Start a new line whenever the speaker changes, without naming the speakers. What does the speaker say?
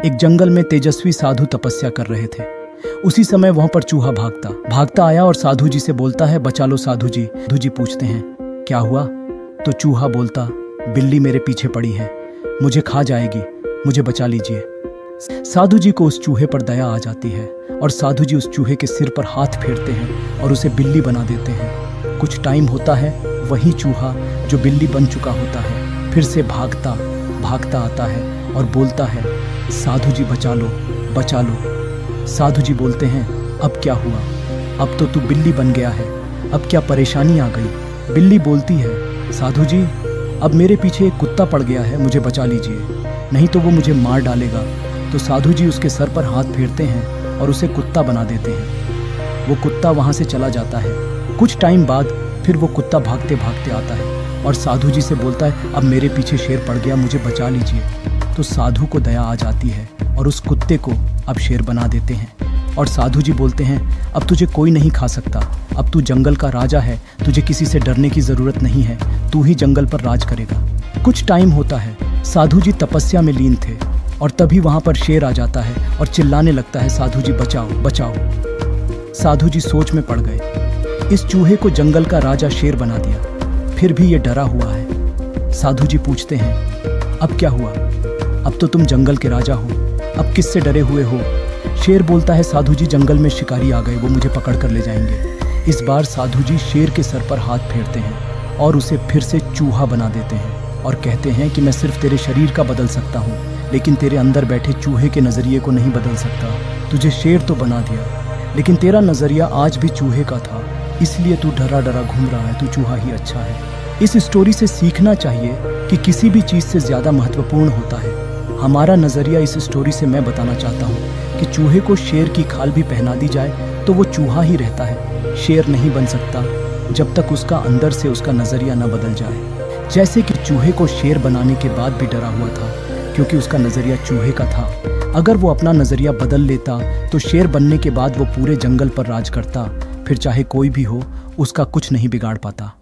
एक जंगल में तेजस्वी साधु तपस्या कर रहे थे। उसी समय वहां पर चूहा भागता भागता आया और साधु जी से बोलता है, बचा लो साधु जी। साधु जी पूछते हैं, क्या हुआ? तो चूहा बोलता, बिल्ली मेरे पीछे पड़ी है, मुझे खा जाएगी, मुझे बचा लीजिए। साधु जी को उस चूहे पर दया आ जाती है और साधु जी उस चूहे के सिर पर हाथ फेरते हैं और उसे बिल्ली बना देते हैं। कुछ टाइम होता है, वही चूहा जो बिल्ली बन चुका होता है फिर से भागता भागता आता है और बोलता है, साधु जी बचा लो, बचा लो। साधु जी बोलते हैं, अब क्या हुआ? अब तो तू बिल्ली बन गया है, अब क्या परेशानी आ गई? बिल्ली बोलती है, साधु जी अब मेरे पीछे एक कुत्ता पड़ गया है, मुझे बचा लीजिए, नहीं तो वो मुझे मार डालेगा। तो साधु जी उसके सर पर हाथ फेरते हैं और उसे कुत्ता बना देते हैं। वो कुत्ता वहाँ से चला जाता है। कुछ टाइम बाद फिर वो कुत्ता भागते भागते आता है और साधु जी से बोलता है, अब मेरे पीछे शेर पड़ गया, मुझे बचा लीजिए। तो साधु को दया आ जाती है और उस कुत्ते को अब शेर बना देते हैं। और साधु जी बोलते हैं, अब तुझे कोई नहीं खा सकता, अब तू जंगल का राजा है, तुझे किसी से डरने की ज़रूरत नहीं है, तू ही जंगल पर राज करेगा। कुछ टाइम होता है, साधु जी तपस्या में लीन थे और तभी वहाँ पर शेर आ जाता है और चिल्लाने लगता है, साधु जी बचाओ बचाओ। साधु जी सोच में पड़ गए। इस चूहे को जंगल का राजा शेर बना दिया, फिर भी ये डरा हुआ है। साधु जी पूछते हैं, अब क्या हुआ? अब तो तुम जंगल के राजा हो, अब किससे डरे हुए हो? शेर बोलता है, साधु जी जंगल में शिकारी आ गए, वो मुझे पकड़ कर ले जाएंगे। इस बार साधु जी शेर के सर पर हाथ फेरते हैं और उसे फिर से चूहा बना देते हैं और कहते हैं कि मैं सिर्फ तेरे शरीर का बदल सकता हूँ, लेकिन तेरे अंदर बैठे चूहे के नज़रिए को नहीं बदल सकता। तुझे शेर तो बना दिया, लेकिन तेरा नज़रिया आज भी चूहे का था, इसलिए तू डरा डरा घूम रहा है, तू चूहा ही अच्छा है। इस स्टोरी से सीखना चाहिए कि किसी भी चीज़ से ज़्यादा महत्वपूर्ण होता है हमारा नज़रिया। इस स्टोरी से मैं बताना चाहता हूँ कि चूहे को शेर की खाल भी पहना दी जाए तो वो चूहा ही रहता है, शेर नहीं बन सकता जब तक उसका अंदर से उसका नज़रिया न बदल जाए। जैसे कि चूहे को शेर बनाने के बाद भी डरा हुआ था क्योंकि उसका नज़रिया चूहे का था। अगर वो अपना नज़रिया बदल लेता तो शेर बनने के बाद वो पूरे जंगल पर राज करता, फिर चाहे कोई भी हो उसका कुछ नहीं बिगाड़ पाता।